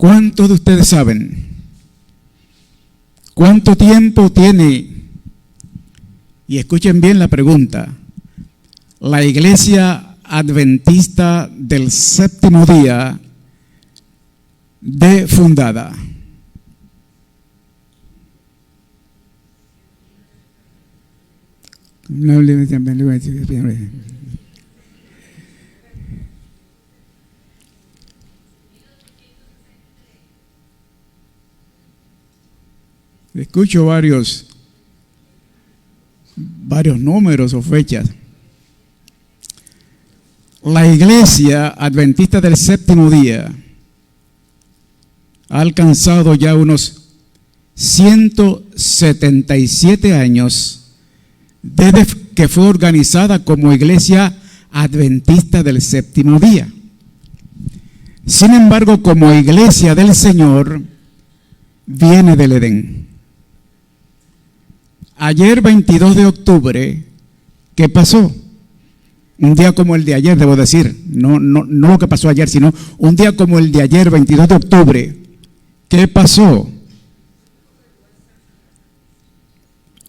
¿Cuántos de ustedes saben cuánto tiempo tiene? Y escuchen bien la pregunta. La Iglesia Adventista del Séptimo Día de fundada. Escucho varios números o fechas. La Iglesia Adventista del Séptimo Día ha alcanzado ya unos 177 años desde que fue organizada como Iglesia Adventista del Séptimo Día. Sin embargo, como Iglesia del Señor, viene del Edén. Ayer, 22 de octubre, ¿qué pasó? Un día como el de ayer, debo decir, no lo que pasó ayer, sino un día como el de ayer, 22 de octubre, ¿qué pasó?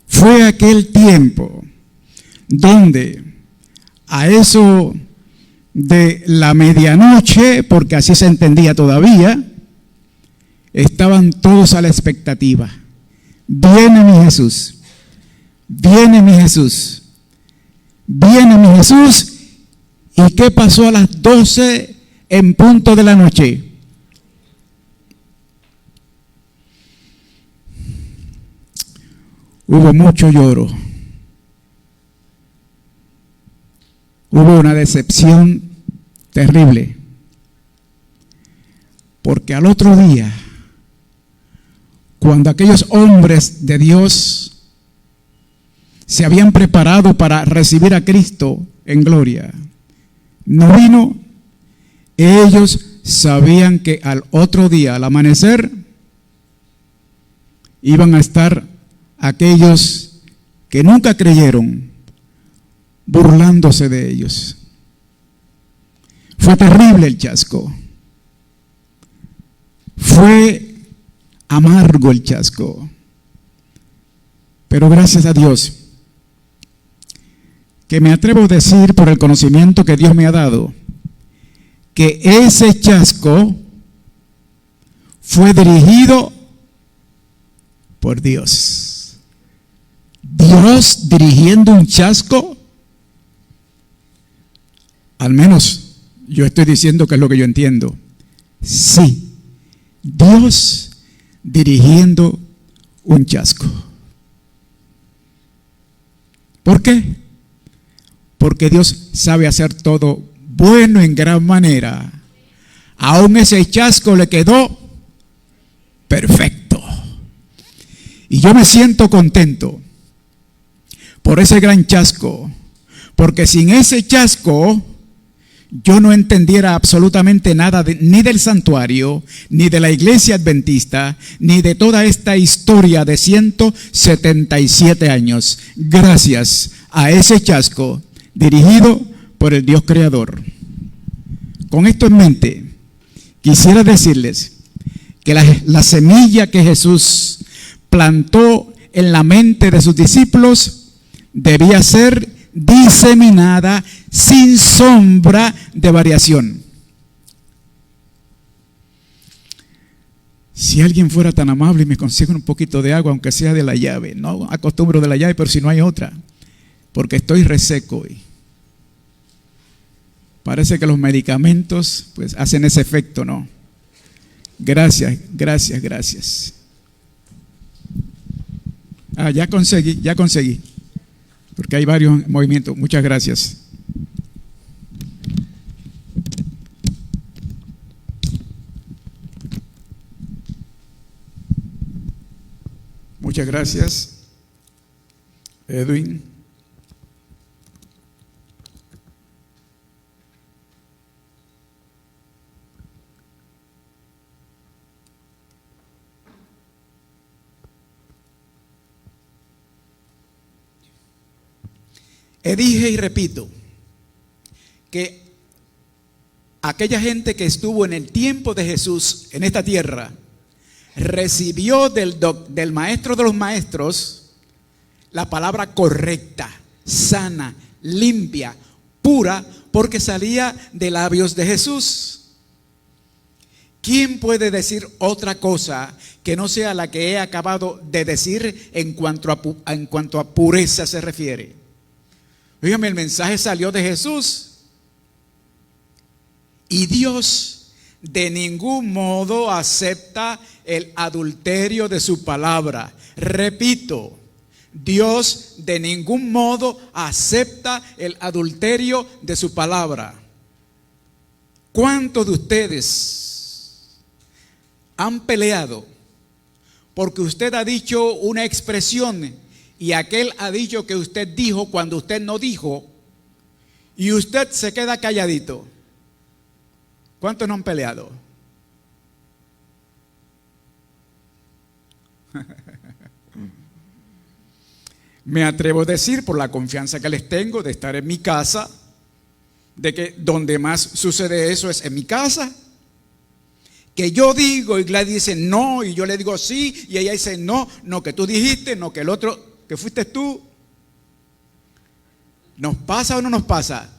Fue aquel tiempo donde a eso de la medianoche, porque así se entendía todavía, estaban todos a la expectativa. Viene mi Jesús, viene mi Jesús, viene mi Jesús. ¿Y qué pasó a las 12 en punto de la noche? Hubo mucho lloro. Hubo una decepción terrible. Porque al otro día, cuando aquellos hombres de Dios se habían preparado para recibir a Cristo en gloria, no vino, ellos sabían que al otro día, al amanecer, iban a estar aquellos que nunca creyeron, burlándose de ellos. Fue terrible el chasco. Fue amargo el chasco. Pero gracias a Dios, que me atrevo a decir por el conocimiento que Dios me ha dado, que ese chasco fue dirigido por Dios. Dios dirigiendo un chasco, al menos yo estoy diciendo que es lo que yo entiendo. Sí, Dios dirigiendo un chasco. ¿Por qué? Porque Dios sabe hacer todo bueno en gran manera. Aún ese chasco le quedó perfecto. Y yo me siento contento por ese gran chasco, porque sin ese chasco yo no entendiera absolutamente nada ni del santuario, ni de la iglesia adventista, ni de toda esta historia de 177 años. Gracias a ese chasco dirigido por el Dios creador. Con esto en mente, quisiera decirles que la semilla que Jesús plantó en la mente de sus discípulos debía ser diseminada sin sombra de variación. Si alguien fuera tan amable y me consigue un poquito de agua, aunque sea de la llave, no acostumbro de la llave, pero si no hay otra, porque estoy reseco hoy. Parece que los medicamentos pues hacen ese efecto, ¿no? Gracias, gracias, gracias. Ya conseguí. Porque hay varios movimientos. Muchas gracias. Muchas gracias, Edwin. Dije y repito que aquella gente que estuvo en el tiempo de Jesús en esta tierra, recibió del maestro de los maestros la palabra correcta, sana, limpia, pura, porque salía de labios de Jesús. ¿Quién puede decir otra cosa que no sea la que he acabado de decir en cuanto a pureza se refiere? Dígame, el mensaje salió de Jesús. Y Dios de ningún modo acepta el adulterio de su palabra. Repito, Dios de ningún modo acepta el adulterio de su palabra. ¿Cuántos de ustedes han peleado porque usted ha dicho una expresión y aquel ha dicho que usted dijo cuando usted no dijo y usted se queda calladito? ¿Cuántos no han peleado? Me atrevo a decir, por la confianza que les tengo de estar en mi casa, de que donde más sucede eso es en mi casa, que yo digo y Gladys dice no y yo le digo sí y ella dice no, no que tú dijiste, no que el otro, que fuiste tú. ¿Nos pasa o no nos pasa?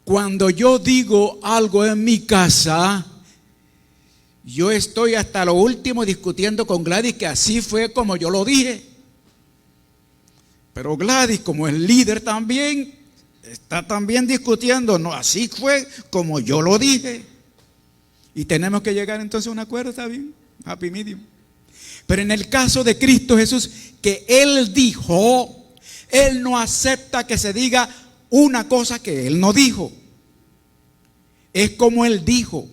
Cuando yo digo algo en mi casa, yo estoy hasta lo último discutiendo con Gladys que así fue como yo lo dije. Pero Gladys, como es líder también, está también discutiendo, no, así fue como yo lo dije. Y tenemos que llegar entonces a un acuerdo, ¿está bien? Happy medium. Pero en el caso de Cristo Jesús, que Él dijo, Él no acepta que se diga una cosa que Él no dijo. Es como Él dijo.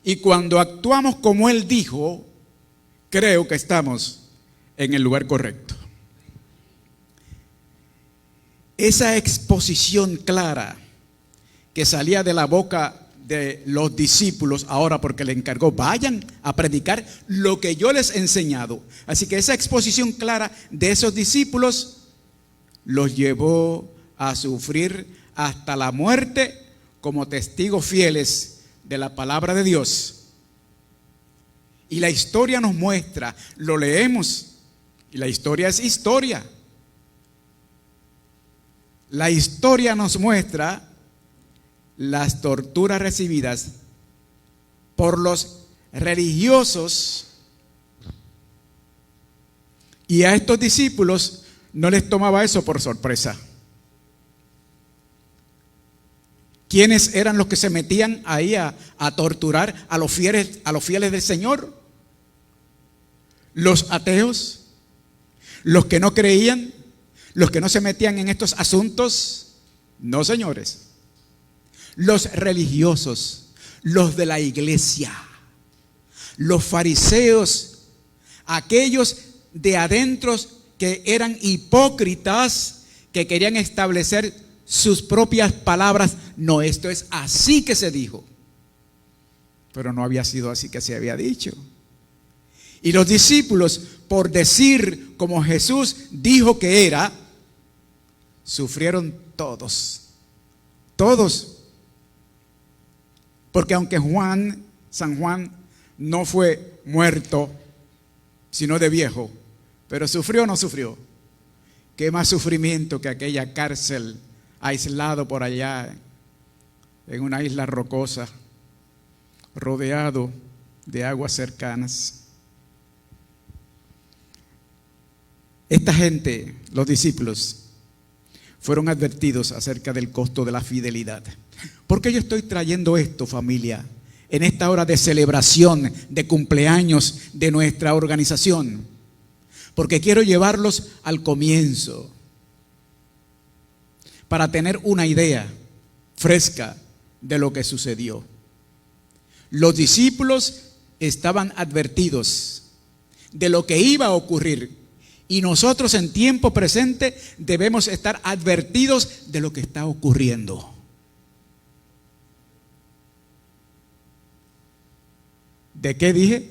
Y cuando actuamos como Él dijo, creo que estamos en el lugar correcto. Esa exposición clara que salía de la boca de los discípulos, ahora porque le encargó, vayan a predicar lo que yo les he enseñado. Así que esa exposición clara de esos discípulos los llevó a sufrir hasta la muerte como testigos fieles de la palabra de Dios. Y la historia nos muestra, lo leemos, y la historia es historia. La historia nos muestra las torturas recibidas por los religiosos, y a estos discípulos no les tomaba eso por sorpresa. ¿Quiénes eran los que se metían ahí a torturar a los fieles del Señor? Los ateos, los que no creían, los que no se metían en estos asuntos. No, señores. Los religiosos, los de la iglesia, los fariseos, aquellos de adentro que eran hipócritas, que querían establecer sus propias palabras. No, esto es así que se dijo. Pero no había sido así que se había dicho. Y los discípulos, por decir como Jesús dijo que era, sufrieron todos. Todos. Porque aunque San Juan no fue muerto, sino de viejo, pero ¿sufrió o no sufrió? ¿Qué más sufrimiento que aquella cárcel, aislado por allá en una isla rocosa, rodeado de aguas cercanas? Esta gente, los discípulos, fueron advertidos acerca del costo de la fidelidad. ¿Por qué yo estoy trayendo esto, familia, en esta hora de celebración, de cumpleaños de nuestra organización? Porque quiero llevarlos al comienzo, para tener una idea fresca de lo que sucedió. Los discípulos estaban advertidos de lo que iba a ocurrir, y nosotros en tiempo presente debemos estar advertidos de lo que está ocurriendo. ¿De qué dije?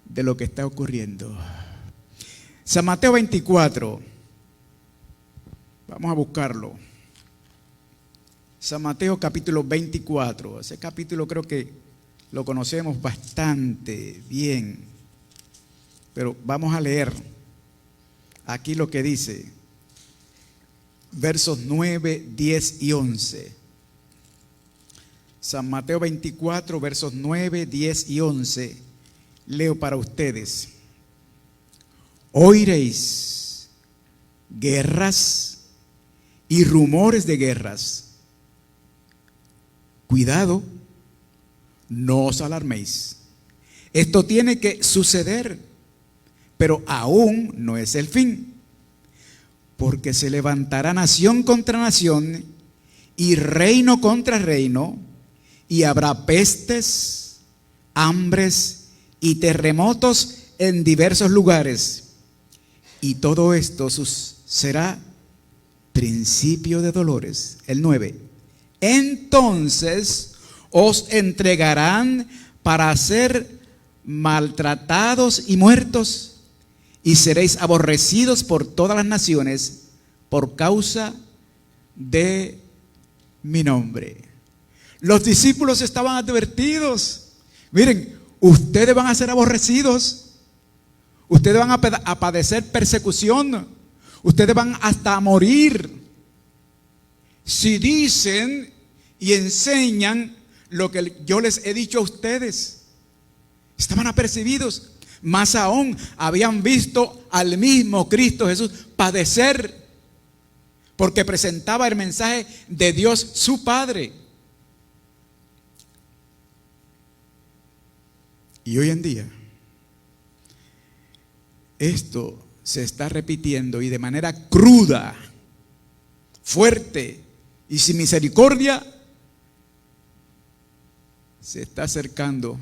De lo que está ocurriendo. San Mateo 24. Vamos a buscarlo. San Mateo capítulo 24. Ese capítulo creo que lo conocemos bastante bien. Pero vamos a leer aquí lo que dice. Versos 9, 10 y 11. San Mateo 24, versos 9, 10 y 11. Leo para ustedes. Oiréis guerras y rumores de guerras. Cuidado, no os alarméis. Esto tiene que suceder, pero aún no es el fin. Porque se levantará nación contra nación y reino contra reino, y habrá pestes, hambres y terremotos en diversos lugares. Y todo esto será principio de dolores. El 9. Entonces os entregarán para ser maltratados y muertos, y seréis aborrecidos por todas las naciones por causa de mi nombre. Los discípulos estaban advertidos. Miren, ustedes van a ser aborrecidos. Ustedes van a padecer persecución. Ustedes van hasta a morir si dicen y enseñan lo que yo les he dicho a ustedes. Estaban apercibidos. Más aún, habían visto al mismo Cristo Jesús padecer, porque presentaba el mensaje de Dios su Padre. Y hoy en día, esto se está repitiendo, y de manera cruda, fuerte y sin misericordia, se está acercando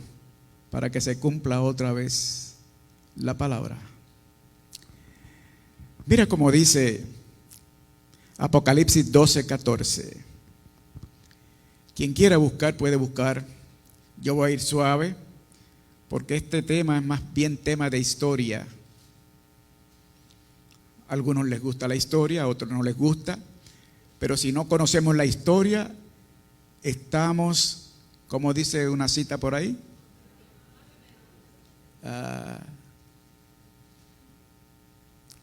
para que se cumpla otra vez la palabra. Mira cómo dice Apocalipsis 12, 14. Quien quiera buscar puede buscar. Yo voy a ir suave, porque este tema es más bien tema de historia. A algunos les gusta la historia, a otros no les gusta. Pero si no conocemos la historia, estamos, como dice una cita por ahí,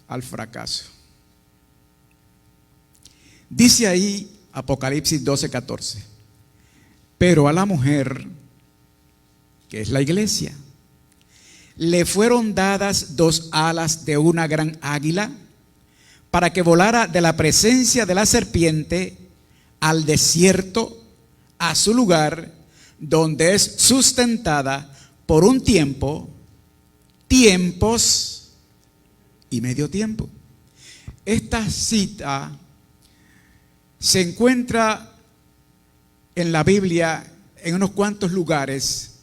al fracaso. Dice ahí Apocalipsis 12, 14. Pero a la mujer, que es la iglesia, le fueron dadas 2 alas de una gran águila, para que volara de la presencia de la serpiente al desierto, a su lugar, donde es sustentada por un tiempo, tiempos y medio tiempo. Esta cita se encuentra en la Biblia en unos cuantos lugares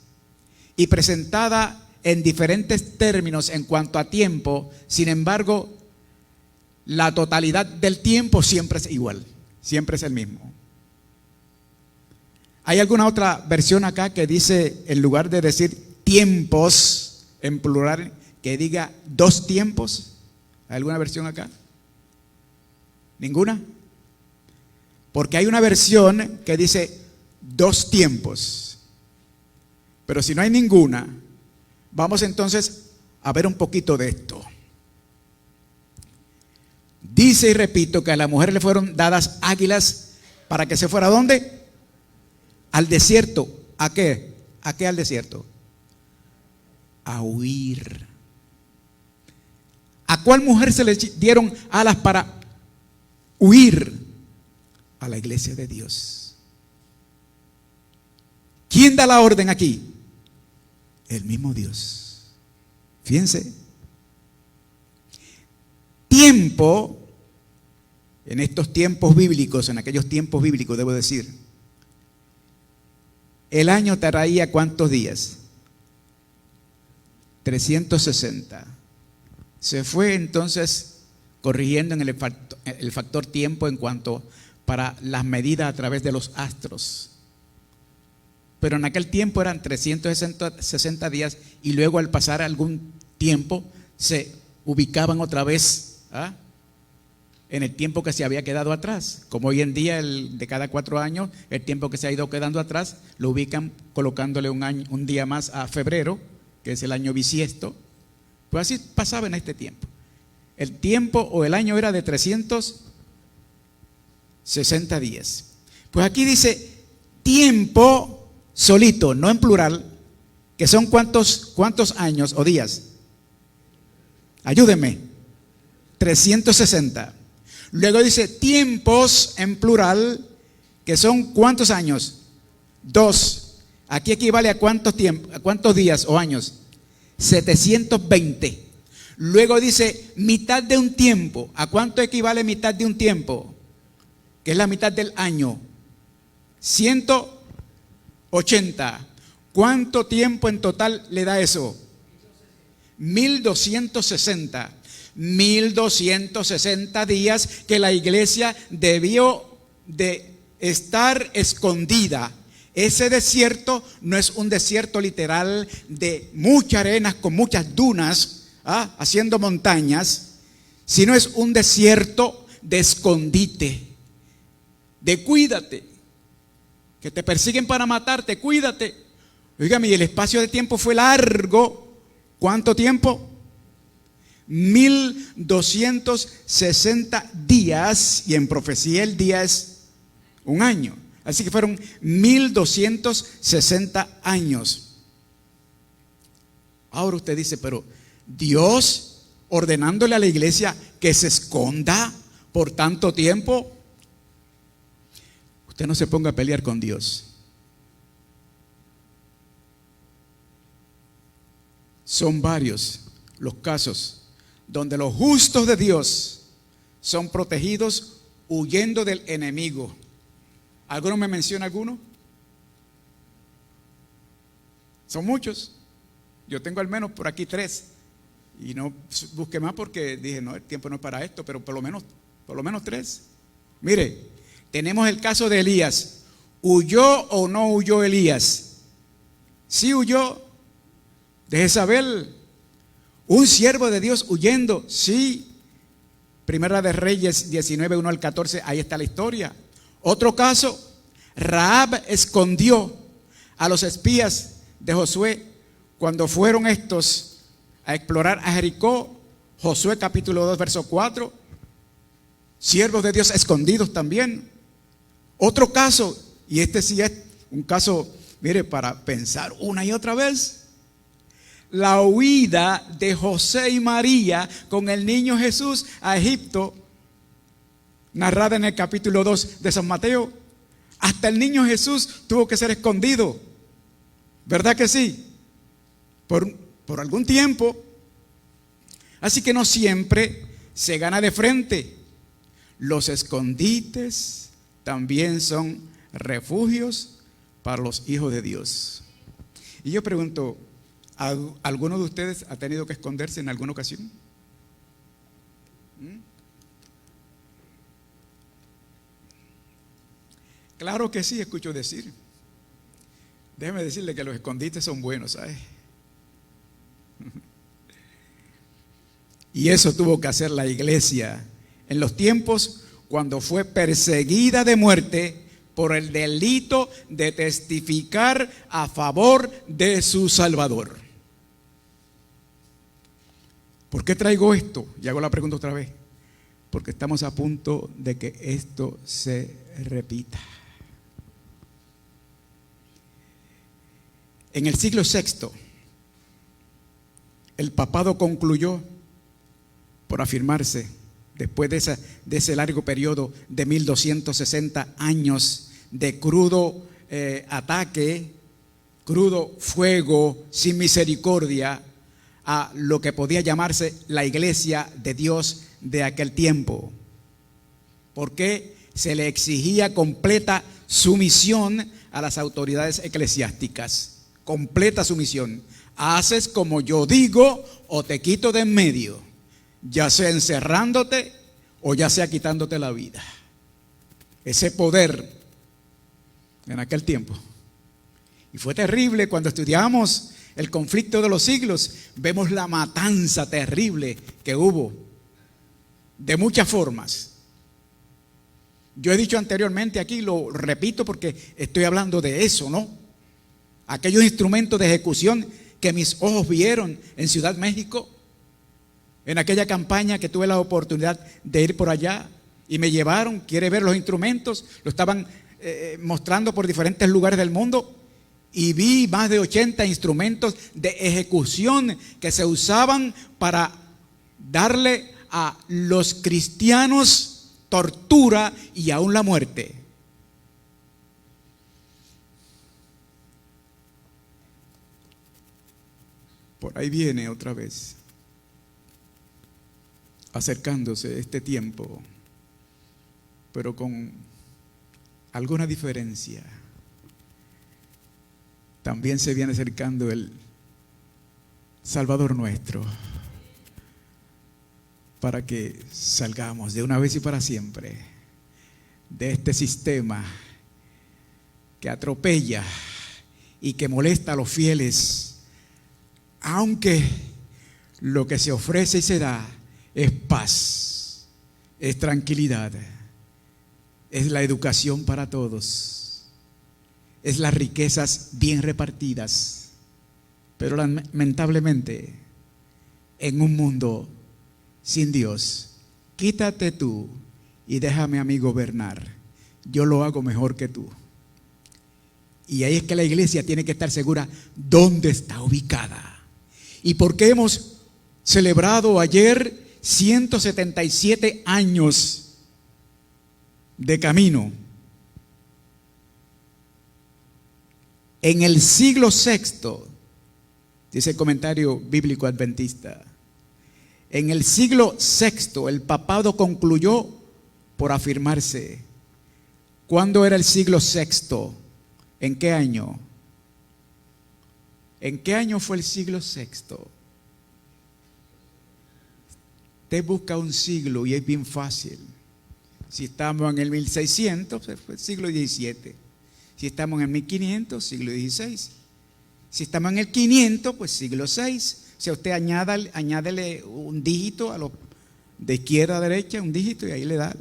y presentada en diferentes términos en cuanto a tiempo. Sin embargo, la totalidad del tiempo siempre es igual, siempre es el mismo. ¿Hay alguna otra versión acá que dice, en lugar de decir tiempos en plural, que diga 2 tiempos? ¿Hay alguna versión acá? ¿Ninguna? Porque hay una versión que dice 2 tiempos. Pero si no hay ninguna, vamos entonces a ver un poquito de esto. Dice y repito que a la mujer le fueron dadas águilas para que se fuera ¿a dónde? Al desierto. ¿A qué? ¿A qué al desierto? A huir. ¿A cuál mujer se le dieron alas para huir? A la iglesia de Dios. ¿Quién da la orden aquí? El mismo Dios. Fíjense. Tiempo, en estos tiempos bíblicos, en aquellos tiempos bíblicos, debo decir, el año traía ¿cuántos días? 360. Se fue entonces corrigiendo en el factor tiempo en cuanto para las medidas a través de los astros. Pero en aquel tiempo eran 360 días, y luego al pasar algún tiempo se ubicaban otra vez en el tiempo que se había quedado atrás. Como hoy en día, de cada 4 años, el tiempo que se ha ido quedando atrás, lo ubican colocándole un día más a febrero, que es el año bisiesto. Pues así pasaba en este tiempo. El tiempo o el año era de 360 días. Pues aquí dice tiempo solito, no en plural, que son ¿cuántos años o días? Ayúdenme. 360. Luego dice tiempos en plural, que son ¿cuántos años? 2. Aquí equivale a cuántos días o años? 720. Luego dice mitad de un tiempo. ¿A cuánto equivale mitad de un tiempo? Que es la mitad del año. 180. ¿Cuánto tiempo en total le da eso? 1260. 1260 días que la iglesia debió de estar escondida. Ese desierto no es un desierto literal de muchas arenas con muchas dunas, haciendo montañas, sino es un desierto de escondite, de cuídate, que te persiguen para matarte, cuídate. Oígame, y el espacio de tiempo fue largo. ¿Cuánto tiempo? 1260 días, y en profecía el día es un año. Así que fueron 1260 años. Ahora usted dice, pero Dios ordenándole a la iglesia que se esconda por tanto tiempo. Usted no se ponga a pelear con Dios. Son varios los casos donde los justos de Dios son protegidos huyendo del enemigo. ¿Alguno me menciona alguno? Son muchos. Yo tengo al menos por aquí 3. Y no busqué más porque dije, no, el tiempo no es para esto, pero por lo menos 3. Mire, tenemos el caso de Elías. ¿Huyó o no huyó Elías? Sí huyó de Jezabel. Un siervo de Dios huyendo, sí. Primera de Reyes 19, 1 al 14, ahí está la historia. Otro caso, Rahab escondió a los espías de Josué cuando fueron estos a explorar a Jericó. Josué capítulo 2, verso 4. Siervos de Dios escondidos también. Otro caso, y este sí es un caso, mire, para pensar una y otra vez. La huida de José y María con el niño Jesús a Egipto, narrada en el capítulo 2 de San Mateo. Hasta el niño Jesús tuvo que ser escondido. ¿Verdad que sí? Por algún tiempo. Así que no siempre se gana de frente. Los escondites también son refugios para los hijos de Dios. Y yo pregunto, ¿alguno de ustedes ha tenido que esconderse en alguna ocasión? Claro que sí, escucho decir. Déjeme decirle que los escondites son buenos, ¿sabes? Y eso tuvo que hacer la iglesia en los tiempos cuando fue perseguida de muerte por el delito de testificar a favor de su Salvador. ¿Por qué traigo esto? Y hago la pregunta otra vez. Porque estamos a punto de que esto se repita. En el siglo VI, el papado concluyó por afirmarse, después de ese largo periodo de 1260 años de crudo ataque, crudo fuego, sin misericordia, a lo que podía llamarse la iglesia de Dios de aquel tiempo. Porque se le exigía completa sumisión a las autoridades eclesiásticas. Completa sumisión. Haces como yo digo o te quito de en medio, ya sea encerrándote o ya sea quitándote la vida. Ese poder en aquel tiempo. Y fue terrible cuando estudiamos el conflicto de los siglos. Vemos la matanza terrible que hubo de muchas formas. Yo he dicho anteriormente aquí, lo repito porque estoy hablando de eso, ¿no? Aquellos instrumentos de ejecución que mis ojos vieron en Ciudad México, en aquella campaña que tuve la oportunidad de ir por allá y me llevaron, quiere ver los instrumentos, lo estaban mostrando por diferentes lugares del mundo y vi más de 80 instrumentos de ejecución que se usaban para darle a los cristianos tortura y aún la muerte. Por ahí viene otra vez, acercándose este tiempo, pero con alguna diferencia. También se viene acercando el Salvador nuestro, para que salgamos de una vez y para siempre de este sistema que atropella y que molesta a los fieles, aunque lo que se ofrece y se da es paz, es tranquilidad, es la educación para todos, es las riquezas bien repartidas. Pero lamentablemente, en un mundo sin Dios, quítate tú y déjame a mí gobernar. Yo lo hago mejor que tú. Y ahí es que la iglesia tiene que estar segura dónde está ubicada. ¿Y por qué hemos celebrado ayer 177 años de camino? En el siglo VI, dice el comentario bíblico adventista, en el siglo VI el papado concluyó por afirmarse. ¿Cuándo era el siglo VI? ¿En qué año? ¿En qué año fue el siglo VI? Usted busca un siglo y es bien fácil. Si estamos en el 1600, pues fue el siglo XVII. Si estamos en el 1500, siglo XVI. Si estamos en el 500, pues siglo VI. O sea, usted añádele un dígito a lo de izquierda a derecha, un dígito, y ahí le da.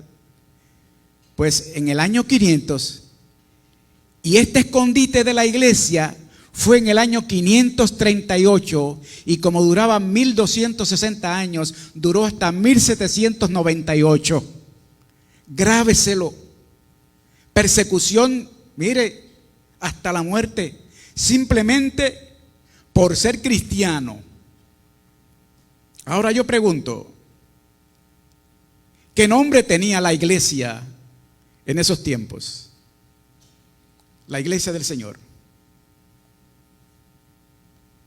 Pues en el año 500, y este escondite de la iglesia fue en el año 538, y como duraba 1260 años, duró hasta 1798. Grábeselo. Persecución, mire, hasta la muerte, simplemente por ser cristiano. Ahora yo pregunto, ¿qué nombre tenía la iglesia en esos tiempos? La iglesia del Señor.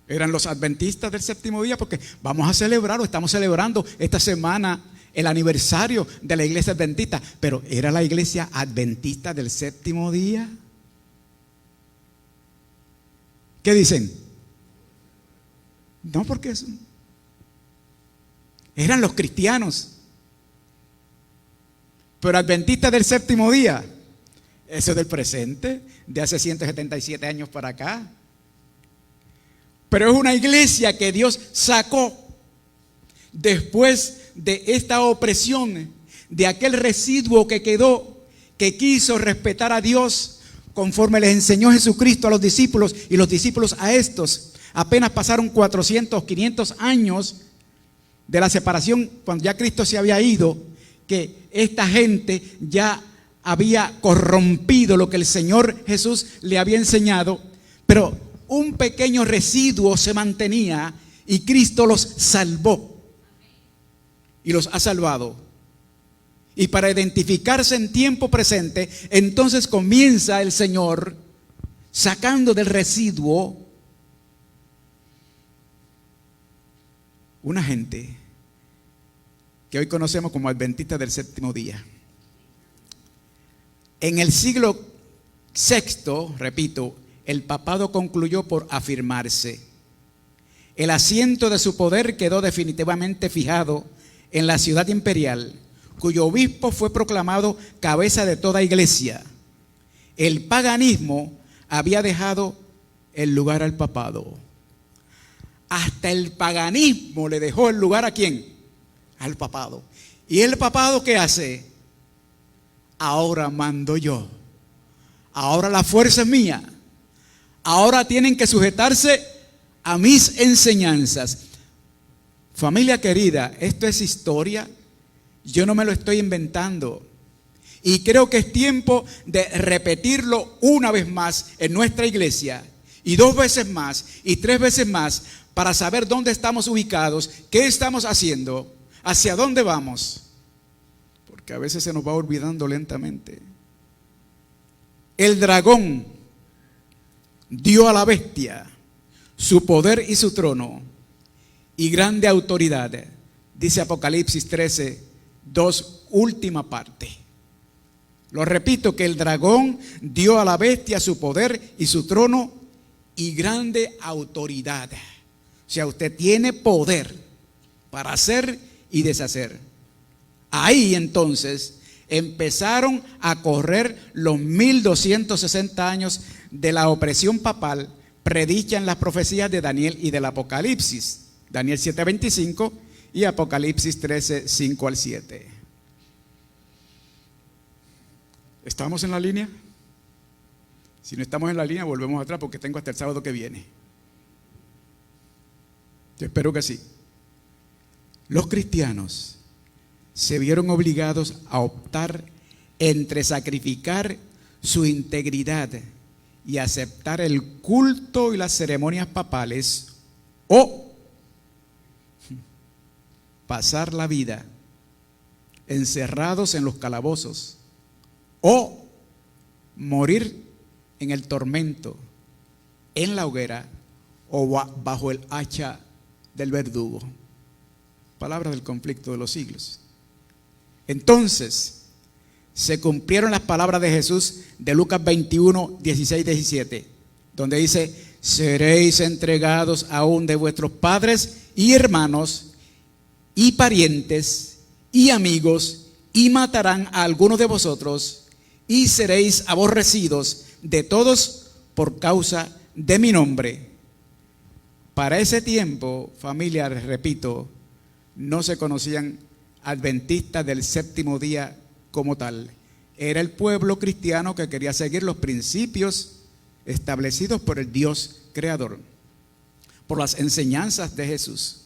Eran los adventistas del séptimo día, porque vamos a celebrar, o estamos celebrando esta semana el aniversario de la iglesia adventista, pero ¿era la iglesia adventista del séptimo día? ¿Qué dicen? No, porque eran los cristianos. Pero adventistas del séptimo día, eso es del presente, de hace 177 años para acá. Pero es una iglesia que Dios sacó después de esta opresión, de aquel residuo que quedó, que quiso respetar a Dios conforme les enseñó Jesucristo a los discípulos, y los discípulos a estos. Apenas pasaron 400, 500 años de la separación, cuando ya Cristo se había ido, que esta gente ya había corrompido lo que el Señor Jesús le había enseñado, pero un pequeño residuo se mantenía y Cristo los salvó y los ha salvado. Y para identificarse en tiempo presente, entonces comienza el Señor sacando del residuo una gente que hoy conocemos como adventistas del séptimo día. En el siglo VI, repito, el papado concluyó por afirmarse. El asiento de su poder quedó definitivamente fijado en la ciudad imperial, cuyo obispo fue proclamado cabeza de toda iglesia. El paganismo había dejado el lugar al papado. Hasta el paganismo le dejó el lugar ¿a quién? Al papado. ¿Y el papado qué hace? ahora mando yo. Ahora la fuerza es mía. Ahora tienen que sujetarse a mis enseñanzas. Familia querida, esto es historia. Yo no me lo estoy inventando. Y creo que es tiempo de repetirlo una vez más en nuestra iglesia. Y 2 veces más, y 3 veces más, para saber dónde estamos ubicados, qué estamos haciendo, hacia dónde vamos. Porque a veces se nos va olvidando lentamente. El dragón dio a la bestia su poder y su trono y grande autoridad. Dice Apocalipsis 13, 2, última parte. Lo repito, que el dragón dio a la bestia su poder y su trono y grande autoridad. O sea, usted tiene poder para hacer y deshacer. Ahí entonces empezaron a correr los 1260 años de la opresión papal predicha en las profecías de Daniel y del Apocalipsis. Daniel 7:25 y Apocalipsis 13, 5 al 7. ¿Estamos en la línea? Si no estamos en la línea, volvemos atrás porque tengo hasta el sábado que viene. Yo espero que sí. Los cristianos se vieron obligados a optar entre sacrificar su integridad y aceptar el culto y las ceremonias papales o pasar la vida encerrados en los calabozos o morir en el tormento, en la hoguera o bajo el hacha del verdugo. Palabra del conflicto de los siglos. Entonces se cumplieron las palabras de Jesús de Lucas 21, 16, 17, donde dice: seréis entregados aún de vuestros padres y hermanos y parientes y amigos, y matarán a algunos de vosotros, y seréis aborrecidos de todos por causa de mi nombre. Para ese tiempo, familia, les repito, no se conocían adventistas del séptimo día como tal. Era el pueblo cristiano que quería seguir los principios establecidos por el Dios creador, por las enseñanzas de Jesús.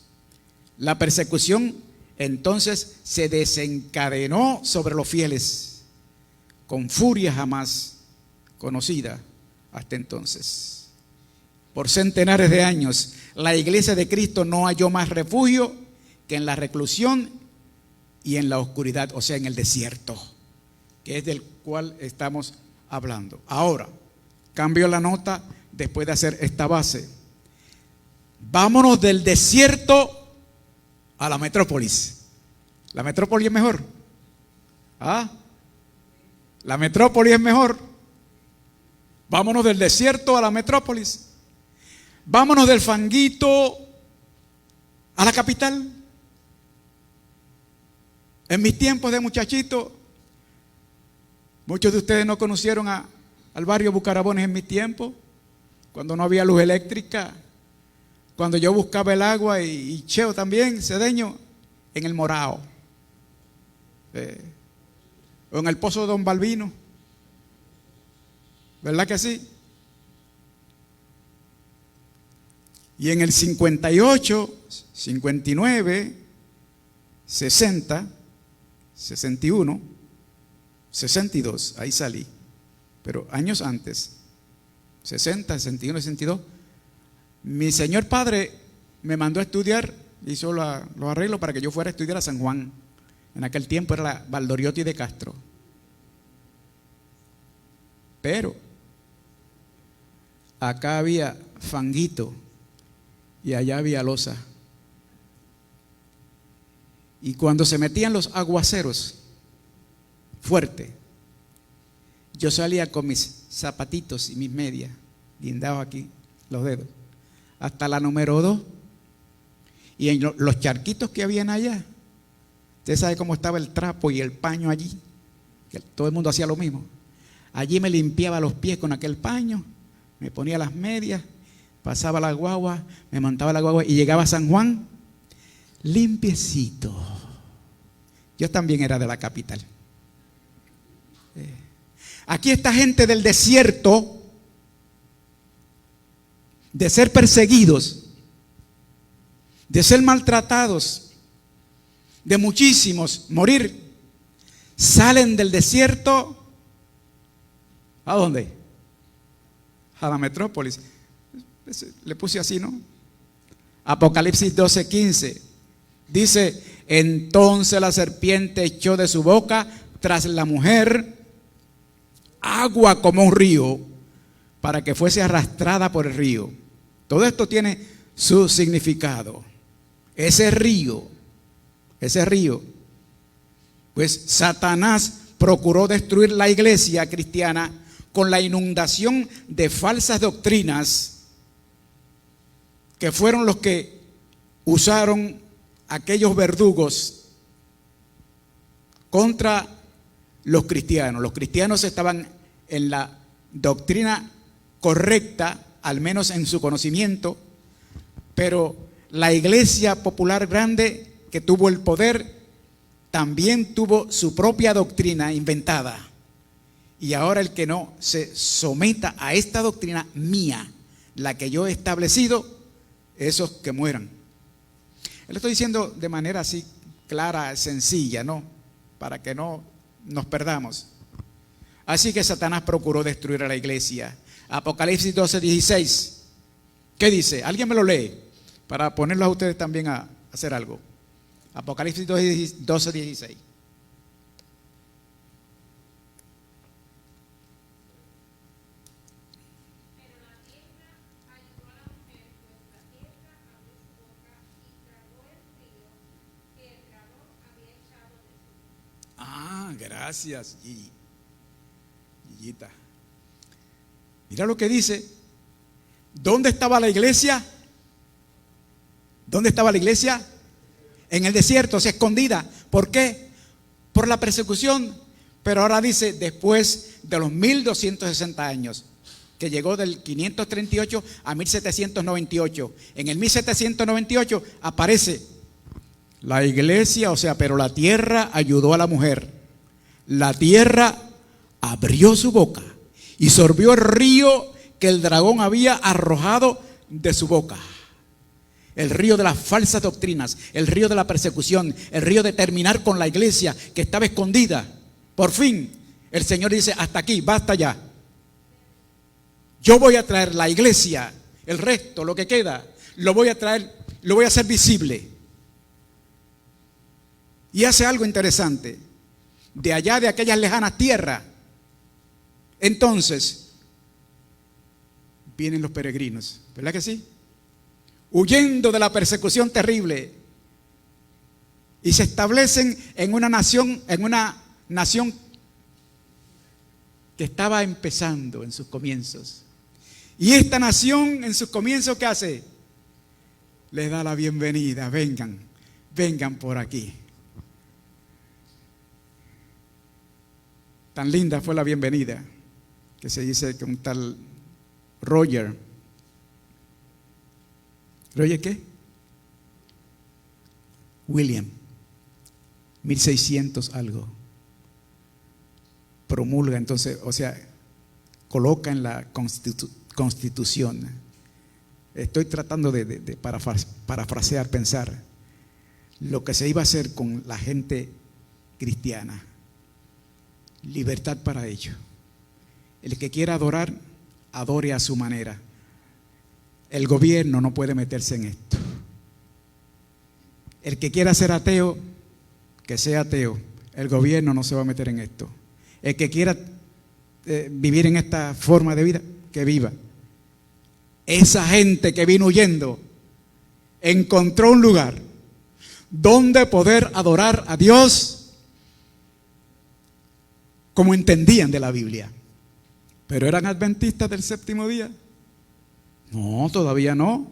La persecución entonces se desencadenó sobre los fieles con furia jamás conocida hasta entonces. Por centenares de años, la iglesia de Cristo no halló más refugio que en la reclusión y en la oscuridad, o sea, en el desierto, que es del cual estamos hablando. Ahora, cambio la nota después de hacer esta base. Vámonos del desierto a la metrópolis. ¿La metrópoli es mejor? ¿Ah? ¿La metrópoli es mejor? Vámonos del desierto a la metrópolis. Vámonos del fanguito a la capital. En mis tiempos de muchachito, muchos de ustedes no conocieron al barrio Bucarabones en mis tiempos, cuando no había luz eléctrica, cuando yo buscaba el agua y Cheo también, Cedeño, en el Morao, o en el pozo de Don Balbino. ¿Verdad que sí? Y en el 58, 59, 60, 61, 62, ahí salí. Pero años antes, 60, 61, 62, mi señor padre me mandó a estudiar, hizo los arreglos para que yo fuera a estudiar a San Juan. En aquel tiempo era la Valdoriotti de Castro. Pero acá había fanguito y allá había losa. Y cuando se metían los aguaceros fuerte, yo salía con mis zapatitos y mis medias, guindados aquí, los dedos, hasta la número 2. Y en los charquitos que habían allá, usted sabe cómo estaba el trapo y el paño allí, que todo el mundo hacía lo mismo. Allí me limpiaba los pies con aquel paño, me ponía las medias, pasaba la guagua, me montaba la guagua y llegaba a San Juan limpiecito. Yo también era de la capital. Aquí esta gente del desierto, de ser perseguidos, de ser maltratados, de muchísimos morir, salen del desierto. ¿A dónde? A la metrópolis. Le puse así, ¿no? Apocalipsis 12:15. Dice: entonces la serpiente echó de su boca tras la mujer agua como un río, para que fuese arrastrada por el río. Todo esto tiene su significado. Ese río, pues Satanás procuró destruir la iglesia cristiana con la inundación de falsas doctrinas, que fueron los que usaron aquellos verdugos contra los cristianos. Los cristianos estaban en la doctrina correcta, al menos en su conocimiento, pero la iglesia popular grande que tuvo el poder también tuvo su propia doctrina inventada. Y ahora el que no se someta a esta doctrina mía, la que yo he establecido, esos que mueran. Lo estoy diciendo de manera así clara, sencilla, ¿no? Para que no nos perdamos. Así que Satanás procuró destruir a la iglesia. Apocalipsis 12:16. ¿Qué dice? ¿Alguien me lo lee? Para ponerlos a ustedes también a hacer algo. Apocalipsis 12:16. Gracias, Gillita. Mira lo que dice. ¿Dónde estaba la iglesia? ¿Dónde estaba la iglesia? En el desierto, o sea, escondida. ¿Por qué? Por la persecución. Pero ahora dice, después de los 1260 años, que llegó del 538 a 1798. En el 1798 aparece la iglesia, o sea, pero la tierra ayudó a la mujer. La tierra abrió su boca y sorbió el río que el dragón había arrojado de su boca. El río de las falsas doctrinas, el río de la persecución, el río de terminar con la iglesia que estaba escondida. Por fin, el Señor dice: hasta aquí, basta ya. Yo voy a traer la iglesia, el resto, lo que queda, lo voy a traer, lo voy a hacer visible. Y hace algo interesante. De allá, de aquellas lejanas tierras, entonces vienen los peregrinos, ¿verdad que sí? Huyendo de la persecución terrible, y se establecen en una nación que estaba empezando en sus comienzos. Y esta nación en sus comienzos, ¿qué hace? Les da la bienvenida: vengan por aquí. Tan linda fue la bienvenida que se dice que un tal Roger. ¿Roger qué? William, 1600 algo. Promulga entonces, o sea, coloca en la Constitución. Estoy tratando de parafrasear, pensar lo que se iba a hacer con la gente cristiana. Libertad para ellos. El que quiera adorar, adore a su manera. El gobierno no puede meterse en esto. El que quiera ser ateo, que sea ateo. El gobierno no se va a meter en esto. El que quiera vivir en esta forma de vida, que viva. Esa gente que vino huyendo encontró un lugar donde poder adorar a Dios como entendían de la Biblia. ¿Pero eran adventistas del séptimo día? No, todavía no.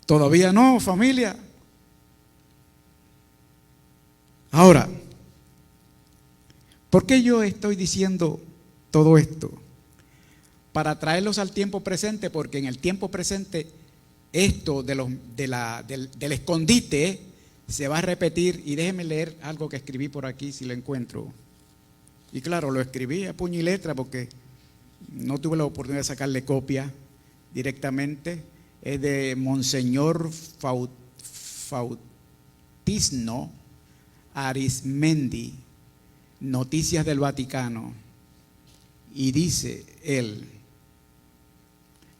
Todavía no, familia. Ahora, ¿por qué yo estoy diciendo todo esto? Para traerlos al tiempo presente, porque en el tiempo presente esto del escondite se va a repetir. Y déjenme leer algo que escribí por aquí, si lo encuentro. Y claro, lo escribí a puño y letra porque no tuve la oportunidad de sacarle copia directamente. Es de Monseñor Fautino Arismendi, Noticias del Vaticano. Y dice él: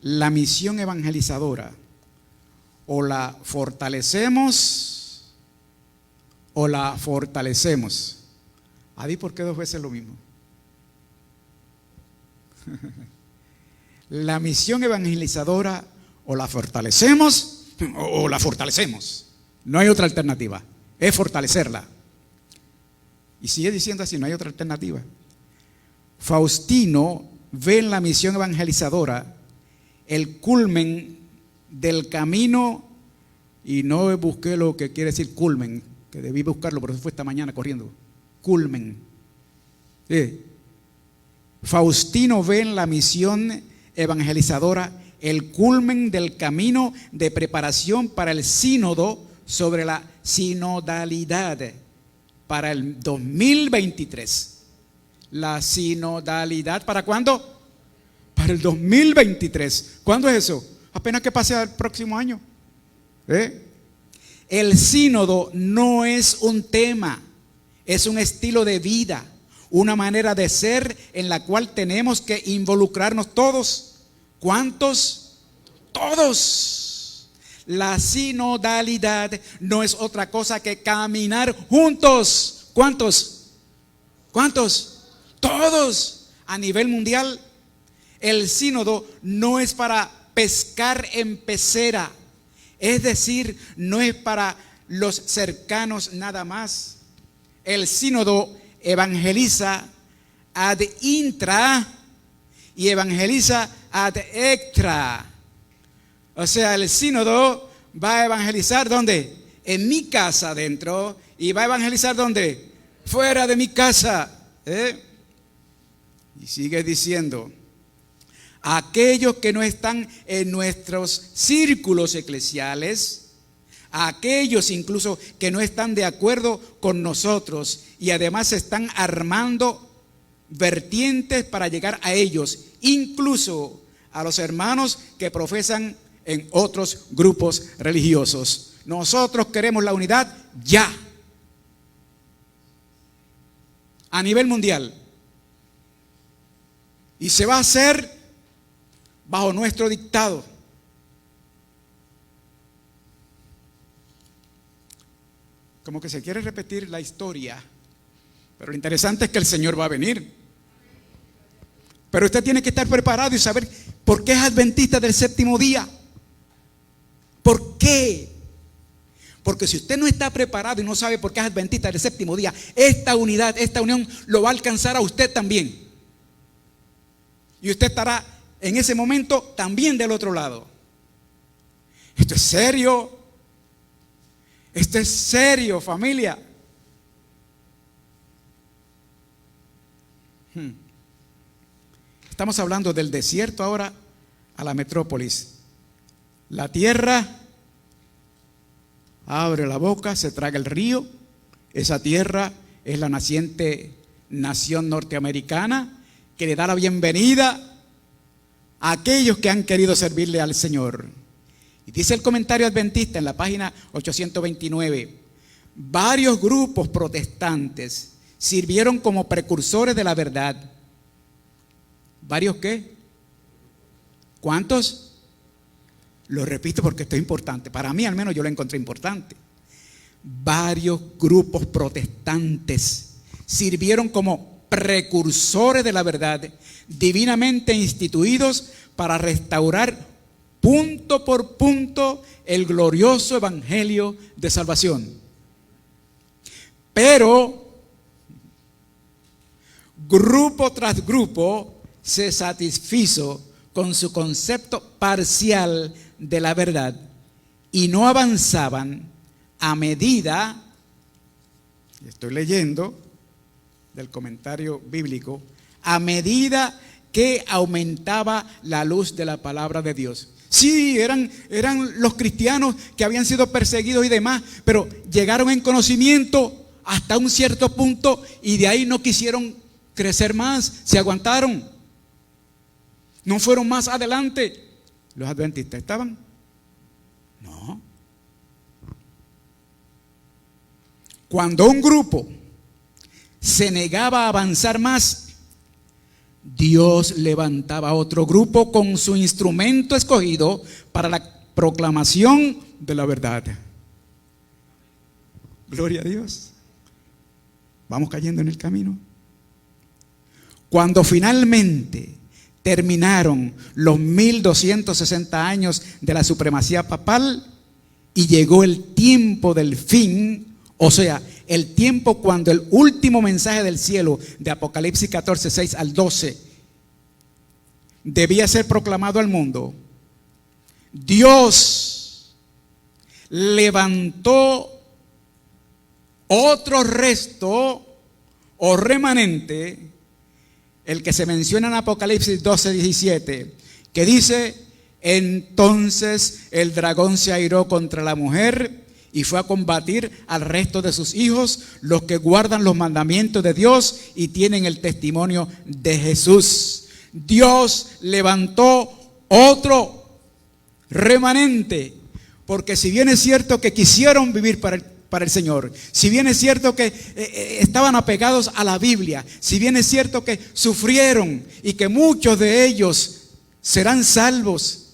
la misión evangelizadora o la fortalecemos o la fortalecemos. ¿Adí por qué dos veces lo mismo? La misión evangelizadora o la fortalecemos o la fortalecemos. No hay otra alternativa, es fortalecerla. Y sigue diciendo así, no hay otra alternativa. Faustino ve en la misión evangelizadora el culmen del camino, y no busqué lo que quiere decir culmen, que debí buscarlo, pero eso fue esta mañana corriendo. Culmen. Faustino ve en la misión evangelizadora el culmen del camino de preparación para el sínodo sobre la sinodalidad para el 2023. La sinodalidad, ¿para cuándo? Para el 2023. ¿Cuándo es eso? Apenas que pase el próximo año. El sínodo no es un tema, es un estilo de vida, una manera de ser en la cual tenemos que involucrarnos todos. ¿Cuántos? Todos. La sinodalidad no es otra cosa que caminar juntos. ¿Cuántos? ¿Cuántos? Todos. A nivel mundial, el sínodo no es para pescar en pecera, es decir, no es para los cercanos nada más. El sínodo evangeliza ad intra y evangeliza ad extra. O sea, el sínodo va a evangelizar ¿dónde? En mi casa adentro, y va a evangelizar ¿dónde? Fuera de mi casa. Y sigue diciendo: aquellos que no están en nuestros círculos eclesiales, aquellos incluso que no están de acuerdo con nosotros y además están armando vertientes para llegar a ellos, incluso a los hermanos que profesan en otros grupos religiosos. Nosotros queremos la unidad ya, a nivel mundial, y se va a hacer bajo nuestro dictado. Como que se quiere repetir la historia, pero lo interesante es que el Señor va a venir. Pero usted tiene que estar preparado y saber por qué es adventista del séptimo día. ¿Por qué? Porque si usted no está preparado y no sabe por qué es adventista del séptimo día, esta unidad, esta unión lo va a alcanzar a usted también. Y usted estará en ese momento también del otro lado. Esto es serio. Esto es serio, familia. Estamos hablando del desierto ahora a la metrópolis. La tierra abre la boca, se traga el río. Esa tierra es la naciente nación norteamericana que le da la bienvenida a aquellos que han querido servirle al Señor. Y dice el comentario adventista en la página 829: varios grupos protestantes sirvieron como precursores de la verdad. ¿Varios qué? ¿Cuántos? Lo repito porque esto es importante. Para mí al menos yo lo encontré importante. Varios grupos protestantes sirvieron como precursores de la verdad, divinamente instituidos para restaurar punto por punto el glorioso evangelio de salvación. Pero grupo tras grupo se satisfizo con su concepto parcial de la verdad y no avanzaban a medida, estoy leyendo del comentario bíblico, a medida que aumentaba la luz de la palabra de Dios. Sí, eran los cristianos que habían sido perseguidos y demás, pero llegaron en conocimiento hasta un cierto punto y de ahí no quisieron crecer más, se aguantaron. No fueron más adelante. ¿Los adventistas estaban? No. Cuando un grupo se negaba a avanzar más, Dios levantaba otro grupo con su instrumento escogido para la proclamación de la verdad. Gloria a Dios. Vamos cayendo en el camino. Cuando finalmente terminaron los 1260 años de la supremacía papal y llegó el tiempo del fin, o sea, el tiempo cuando el último mensaje del cielo de Apocalipsis 14, 6 al 12 debía ser proclamado al mundo, Dios levantó otro resto o remanente, el que se menciona en Apocalipsis 12, 17, que dice: entonces el dragón se airó contra la mujer y fue a combatir al resto de sus hijos, los que guardan los mandamientos de Dios y tienen el testimonio de Jesús. Dios levantó otro remanente, porque si bien es cierto que quisieron vivir para el Señor, si bien es cierto que estaban apegados a la Biblia, si bien es cierto que sufrieron y que muchos de ellos serán salvos,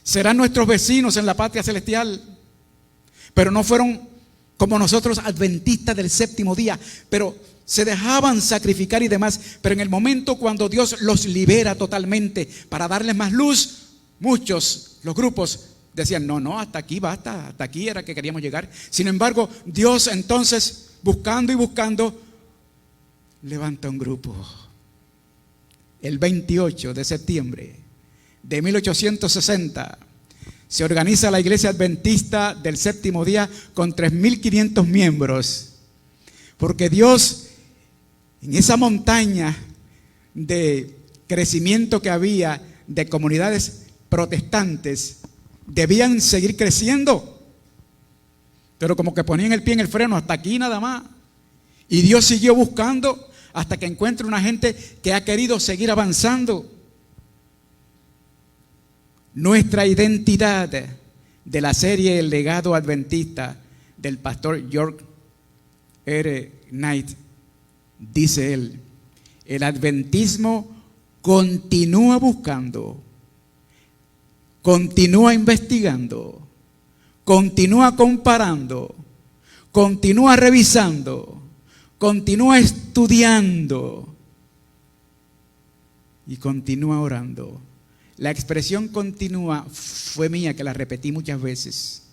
serán nuestros vecinos en la patria celestial, pero no fueron como nosotros, adventistas del séptimo día, pero se dejaban sacrificar y demás. Pero en el momento cuando Dios los libera totalmente para darles más luz, muchos, los grupos, decían: no, hasta aquí basta, hasta aquí era que queríamos llegar. Sin embargo, Dios entonces, buscando y buscando, levanta un grupo. El 28 de septiembre de 1860 se organiza la Iglesia Adventista del Séptimo Día con 3.500 miembros, porque Dios, en esa montaña de crecimiento que había de comunidades protestantes, debían seguir creciendo, pero como que ponían el pie en el freno, hasta aquí nada más. Y Dios siguió buscando hasta que encuentra una gente que ha querido seguir avanzando. Nuestra identidad de la serie El Legado Adventista del pastor George R. Knight, dice él: el adventismo continúa buscando, continúa investigando, continúa comparando, continúa revisando, continúa estudiando y continúa orando. La expresión continúa fue mía, que la repetí muchas veces,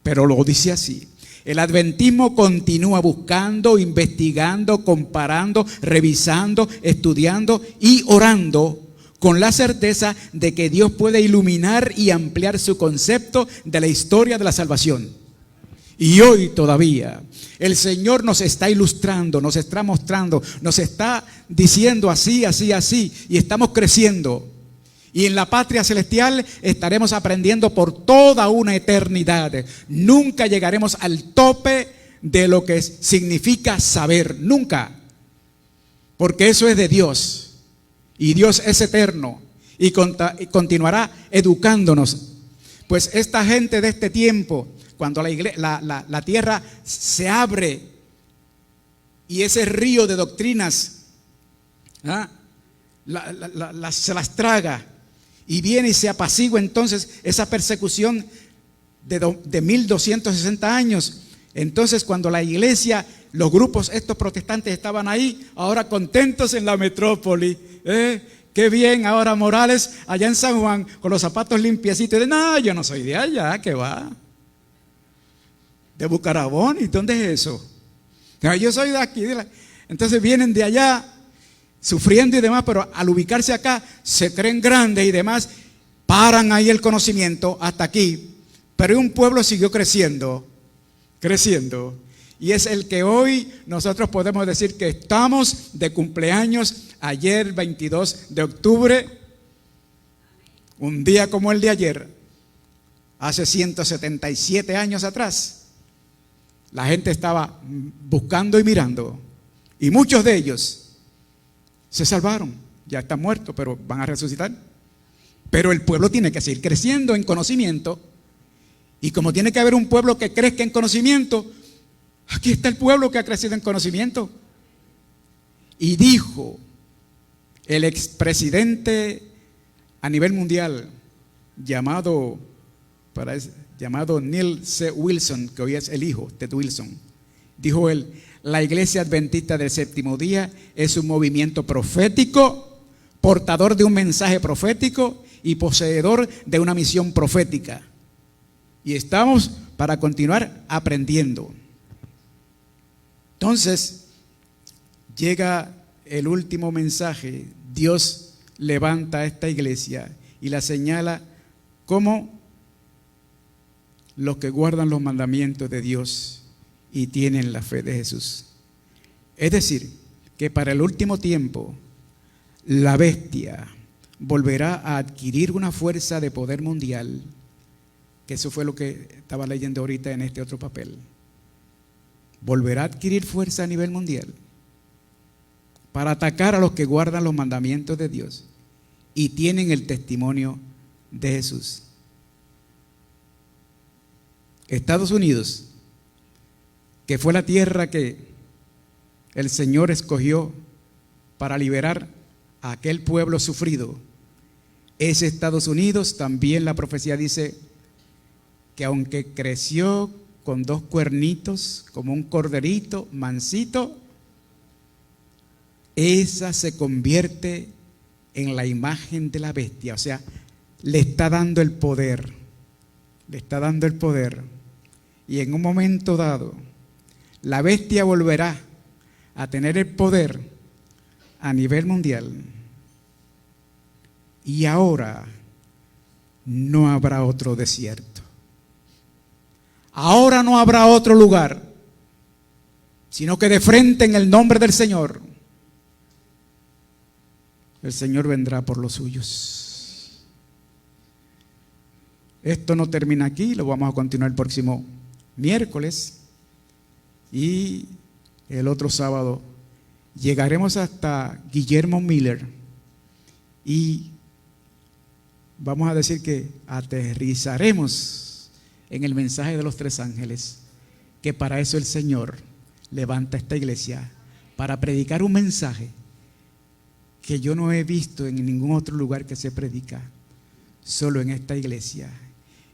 pero lo dice así: el adventismo continúa buscando, investigando, comparando, revisando, estudiando y orando, con la certeza de que Dios puede iluminar y ampliar su concepto de la historia de la salvación. Y hoy todavía el Señor nos está ilustrando, nos está mostrando, nos está diciendo así, así, así, y estamos creciendo. Y en la patria celestial estaremos aprendiendo por toda una eternidad. Nunca llegaremos al tope de lo que significa saber, nunca. Porque eso es de Dios. Y Dios es eterno y continuará educándonos. Pues esta gente de este tiempo, cuando la tierra se abre y ese río de doctrinas se las traga, y viene y se apacigua entonces esa persecución de 1260 años. Entonces, cuando la iglesia, los grupos estos protestantes estaban ahí, ahora contentos en la metrópoli, qué bien, ahora Morales allá en San Juan con los zapatos limpiecitos, y no, yo no soy de allá, ¿qué va? De Bucarabón, ¿y dónde es eso? No, yo soy de aquí. Entonces vienen de allá sufriendo y demás, pero al ubicarse acá se creen grandes y demás, paran ahí el conocimiento hasta aquí. Pero un pueblo siguió creciendo, y es el que hoy nosotros podemos decir que estamos de cumpleaños. Ayer 22 de octubre, un día como el de ayer, hace 177 años atrás, la gente estaba buscando y mirando Y muchos de ellos se salvaron. Ya están muertos, pero van a resucitar. Pero el pueblo tiene que seguir creciendo en conocimiento. Y como tiene que haber un pueblo que crezca en conocimiento, aquí está el pueblo que ha crecido en conocimiento. Y dijo el expresidente a nivel mundial, llamado Neil C. Wilson, que hoy es el hijo, Ted Wilson, dijo él: la Iglesia Adventista del Séptimo Día es un movimiento profético, portador de un mensaje profético y poseedor de una misión profética. Y estamos para continuar aprendiendo. Entonces, llega el último mensaje. Dios levanta a esta iglesia y la señala como los que guardan los mandamientos de Dios y tienen la fe de Jesús. Es decir, que para el último tiempo, la bestia volverá a adquirir una fuerza de poder mundial, que eso fue lo que estaba leyendo ahorita en este otro papel. Volverá a adquirir fuerza a nivel mundial para atacar a los que guardan los mandamientos de Dios y tienen el testimonio de Jesús. Estados Unidos, que fue la tierra que el Señor escogió para liberar a aquel pueblo sufrido, ese Estados Unidos, también la profecía dice que aunque creció con 2 cuernitos, como un corderito mansito, esa se convierte en la imagen de la bestia. O sea, le está dando el poder. Le está dando el poder. Y en un momento dado, la bestia volverá a tener el poder a nivel mundial. Y ahora no habrá otro desierto. Ahora no habrá otro lugar, sino que de frente en el nombre del Señor, el Señor vendrá por los suyos. Esto no termina aquí, lo vamos a continuar el próximo miércoles y el otro sábado llegaremos hasta Guillermo Miller y vamos a decir que aterrizaremos en el mensaje de los 3 ángeles, que para eso el Señor levanta esta iglesia, para predicar un mensaje que yo no he visto en ningún otro lugar que se predica, solo en esta iglesia.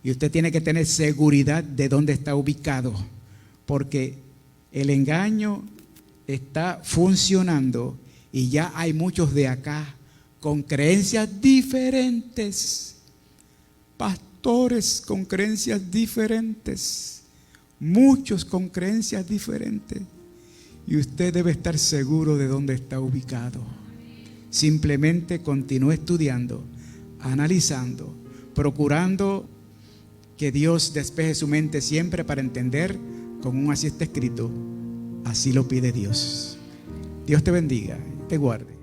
Y usted tiene que tener seguridad de dónde está ubicado, porque el engaño está funcionando y ya hay muchos de acá con creencias diferentes, pastores con creencias diferentes, muchos con creencias diferentes, y usted debe estar seguro de dónde está ubicado. Simplemente continúe estudiando, analizando, procurando que Dios despeje su mente siempre para entender, como así está escrito, así lo pide Dios. Dios te bendiga, te guarde.